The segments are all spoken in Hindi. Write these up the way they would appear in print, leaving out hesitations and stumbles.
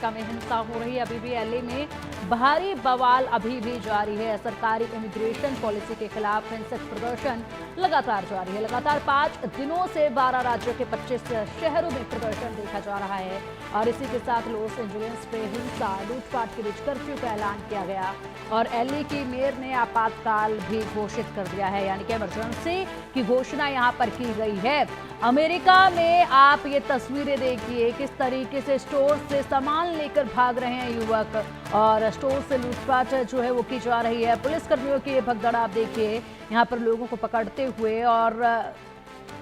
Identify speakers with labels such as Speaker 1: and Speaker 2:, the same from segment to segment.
Speaker 1: में हिंसा हो रही है। अभी भी एलए में भारी बवाल अभी भी जारी है। सरकारी इमिग्रेशन पॉलिसी के खिलाफ हिंसक प्रदर्शन लगातार जारी है। लगातार 5 दिनों से 12 राज्यों के 25 शहरों में प्रदर्शन देखा जा रहा है और इसी के साथ लॉस एंजलिस पे हिंसा लूटपाट के बीच कर्फ्यू का ऐलान किया गया और एलए की मेयर ने आपातकाल भी घोषित कर दिया है, यानी कि इमरजेंसी की घोषणा यहां पर की गई है। अमेरिका में आप ये तस्वीरें देखिए किस तरीके से स्टोर से सामान लेकर भाग रहे हैं युवक और स्टोर से लूटपाट जो है वो की जा रही है। पुलिसकर्मियों की ये भगदड़ आप देखिए यहाँ पर लोगों को पकड़ते हुए और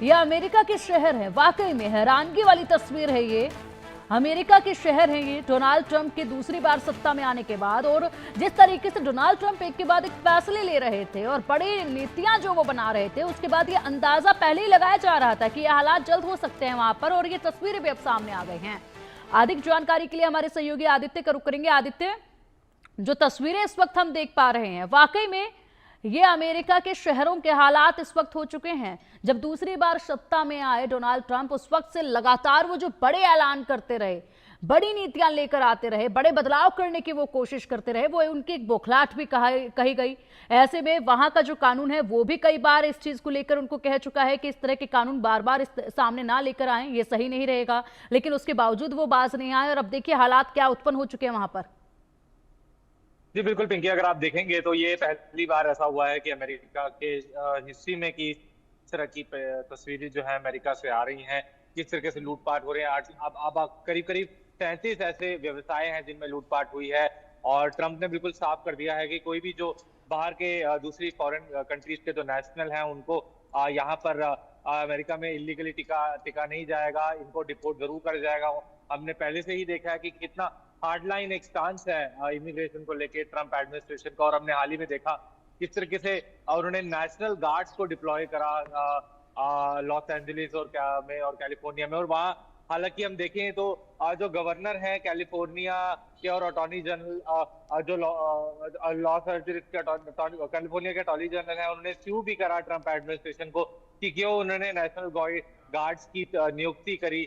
Speaker 1: ये अमेरिका के शहर है। वाकई में हैरानगी वाली तस्वीर है ये। अमेरिका के शहर हैं ये डोनाल्ड ट्रंप के दूसरी बार सत्ता में आने के बाद और जिस तरीके से डोनाल्ड ट्रंप एक के बाद एक फैसले ले रहे थे और बड़ी नीतियां जो वो बना रहे थे, उसके बाद ये अंदाजा पहले ही लगाया जा रहा था कि ये हालात जल्द हो सकते हैं वहां पर और ये तस्वीरें भी अब सामने आ गई हैं। अधिक जानकारी के लिए हमारे सहयोगी आदित्य का रुख करेंगे। आदित्य, जो तस्वीरें इस वक्त हम देख पा रहे हैं वाकई में ये अमेरिका के शहरों के हालात इस वक्त हो चुके हैं। जब दूसरी बार सत्ता में आए डोनाल्ड ट्रंप, उस वक्त से लगातार वो जो बड़े ऐलान करते रहे, बड़ी नीतियां लेकर आते रहे, बड़े बदलाव करने की वो कोशिश करते रहे, वो उनकी एक बौखलाहट भी कही गई। ऐसे में वहां का जो कानून है वो भी कई बार इस चीज को लेकर उनको कह चुका है कि इस तरह के कानून बार बार सामने ना लेकर आए, ये सही नहीं रहेगा, लेकिन उसके बावजूद वो बाज नहीं आए और अब देखिए हालात क्या उत्पन्न हो चुके हैं वहां पर।
Speaker 2: जी बिल्कुल पिंकी, अगर आप देखेंगे तो ये पहली बार ऐसा हुआ है कि अमेरिका के हिस्ट्री में कि इस तरह की तस्वीरें जो है अमेरिका से आ रही हैं, किस तरीके से लूटपाट हो रहे हैं। आज अब करीब करीब 33 ऐसे व्यवसाय हैं जिनमें लूटपाट हुई है और ट्रंप ने बिल्कुल साफ कर दिया है कि कोई भी जो बाहर के दूसरी फॉरेन कंट्रीज के जो नेशनल हैं उनको यहाँ पर अमेरिका में इलीगली टिका नहीं जाएगा, इनको डिपोर्ट जरूर कर जाएगा। हमने पहले से ही देखा है कि कितना हार्डलाइन एक स्टांस है इमिग्रेशन को लेके ट्रंप एडमिनिस्ट्रेशन का और हमने हाल ही में देखा किस तरीके से उन्होंने नेशनल गार्ड्स को डिप्लॉय करा लॉस एंजलिस और कैलिफोर्निया में। और वहाँ हालांकि हम देखें तो जो गवर्नर हैं कैलिफोर्निया के और अटॉर्नी जनरल जो लॉस एंजलिस के कैलिफोर्निया के अटॉर्नी जनरल हैं, उन्होंने स्यू भी करा ट्रंप एडमिनिस्ट्रेशन को कि क्यों उन्होंने नेशनल गार्ड्स की नियुक्ति करी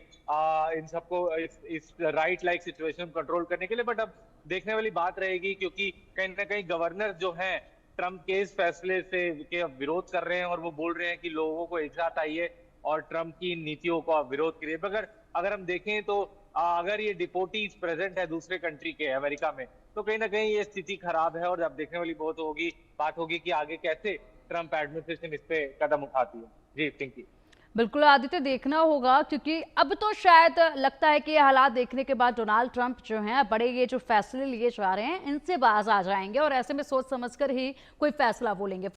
Speaker 2: इन सबको इस राइट लाइक सिचुएशन कंट्रोल करने के लिए। बट अब देखने वाली बात रहेगी क्योंकि कहीं ना कहीं गवर्नर जो हैं ट्रंप के इस फैसले से के विरोध कर रहे हैं और वो बोल रहे हैं कि लोगों को एक साथ आइए और ट्रंप की नीतियों का विरोध करिए। मगर अगर हम देखें तो अगर ये डिपोटीज प्रेजेंट है दूसरे कंट्री के अमेरिका में तो कहीं ना कहीं ये स्थिति खराब है और अब देखने वाली बात होगी कि आगे कैसे ट्रंप एडमिनिस्ट्रेशन इस पे कदम उठाती है। जी पिंकी।
Speaker 1: बिल्कुल आदित्य, देखना होगा क्योंकि अब तो शायद लगता है कि ये हालात देखने के बाद डोनाल्ड ट्रंप जो हैं बड़े ये जो फैसले लिए जा रहे हैं इनसे बाज आ जाएंगे और ऐसे में सोच समझकर ही कोई फैसला वो लेंगे।